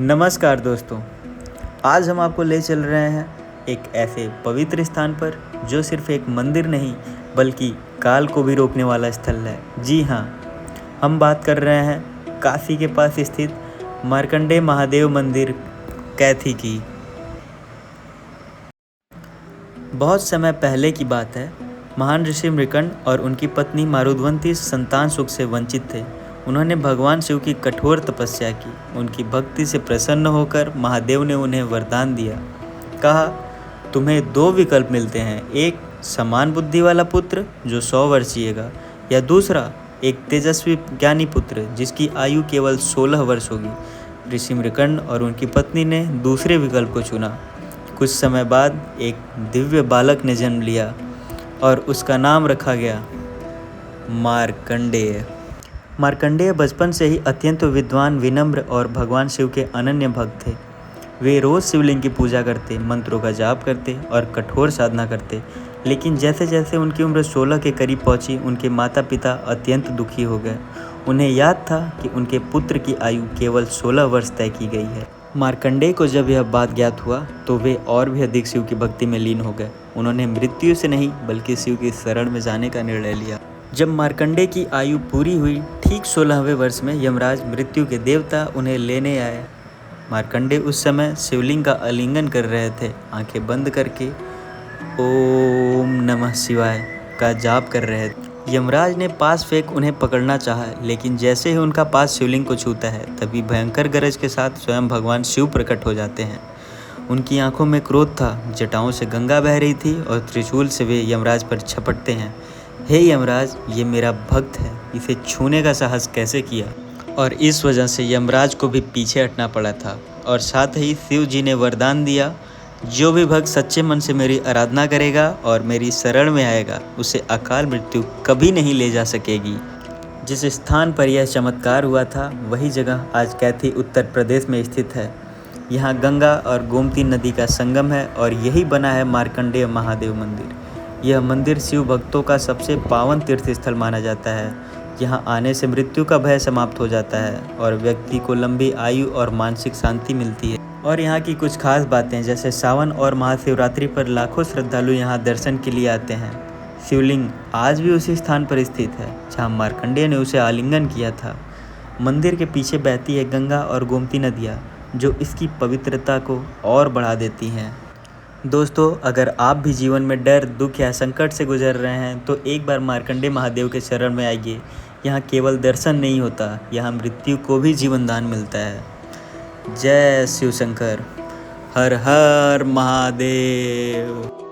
नमस्कार दोस्तों, आज हम आपको ले चल रहे हैं एक ऐसे पवित्र स्थान पर जो सिर्फ एक मंदिर नहीं बल्कि काल को भी रोकने वाला स्थल है। जी हाँ, हम बात कर रहे हैं काशी के पास स्थित मार्कंडेय महादेव मंदिर कैथी की। बहुत समय पहले की बात है। महान ऋषि मृकंड और उनकी पत्नी मारुद्वंती संतान सुख से वंचित थे। उन्होंने भगवान शिव की कठोर तपस्या की। उनकी भक्ति से प्रसन्न होकर महादेव ने उन्हें वरदान दिया। कहा, तुम्हें दो विकल्प मिलते हैं, एक समान बुद्धि वाला पुत्र जो 100 वर्ष जिएगा, या दूसरा एक तेजस्वी ज्ञानी पुत्र जिसकी आयु केवल 16 वर्ष होगी। ऋषि मृकंड और उनकी पत्नी ने दूसरे विकल्प को चुना। कुछ समय बाद एक दिव्य बालक ने जन्म लिया और उसका नाम रखा गया मार्कंडेय। मार्कंडेय बचपन से ही अत्यंत विद्वान, विनम्र और भगवान शिव के अनन्य भक्त थे। वे रोज शिवलिंग की पूजा करते, मंत्रों का जाप करते और कठोर साधना करते। लेकिन जैसे जैसे उनकी उम्र 16 के करीब पहुंची, उनके माता पिता अत्यंत दुखी हो गए। उन्हें याद था कि उनके पुत्र की आयु केवल 16 वर्ष तय की गई है। मार्कंडेय को जब यह बात ज्ञात हुआ तो वे और भी अधिक शिव की भक्ति में लीन हो गए। उन्होंने मृत्यु से नहीं बल्कि शिव की शरण में जाने का निर्णय लिया। जब मार्कंडेय की आयु पूरी हुई, ठीक 16वें वर्ष में यमराज मृत्यु के देवता उन्हें लेने आए। मार्कंडेय उस समय शिवलिंग का आलिंगन कर रहे थे, आंखें बंद करके ओम नमः शिवाय का जाप कर रहे थे। यमराज ने पास फेंक उन्हें पकड़ना चाहा, लेकिन जैसे ही उनका पास शिवलिंग को छूता है तभी भयंकर गरज के साथ स्वयं भगवान शिव प्रकट हो जाते हैं। उनकी आंखों में क्रोध था, जटाओं से गंगा बह रही थी और त्रिशूल से वे यमराज पर झपटते हैं। हे यमराज, ये मेरा भक्त है, इसे छूने का साहस कैसे किया? और इस वजह से यमराज को भी पीछे हटना पड़ा था। और साथ ही शिव जी ने वरदान दिया, जो भी भक्त सच्चे मन से मेरी आराधना करेगा और मेरी शरण में आएगा, उसे अकाल मृत्यु कभी नहीं ले जा सकेगी। जिस स्थान पर यह चमत्कार हुआ था वही जगह आज कैथी उत्तर प्रदेश में स्थित है। यहाँ गंगा और गोमती नदी का संगम है और यही बना है मार्कंडेय महादेव मंदिर। यह मंदिर शिव भक्तों का सबसे पावन तीर्थ स्थल माना जाता है। यहाँ आने से मृत्यु का भय समाप्त हो जाता है और व्यक्ति को लंबी आयु और मानसिक शांति मिलती है। और यहाँ की कुछ खास बातें, जैसे सावन और महाशिवरात्रि पर लाखों श्रद्धालु यहाँ दर्शन के लिए आते हैं। शिवलिंग आज भी उसी स्थान पर स्थित है जहाँ मार्कंडेय ने उसे आलिंगन किया था। मंदिर के पीछे बहती है गंगा और गोमती नदियाँ, जो इसकी पवित्रता को और बढ़ा देती हैं। दोस्तों, अगर आप भी जीवन में डर, दुख या संकट से गुजर रहे हैं तो एक बार मार्कंडेय महादेव के शरण में आइए। यहाँ केवल दर्शन नहीं होता, यहाँ मृत्यु को भी जीवन दान मिलता है। जय शिव शंकर, हर हर महादेव।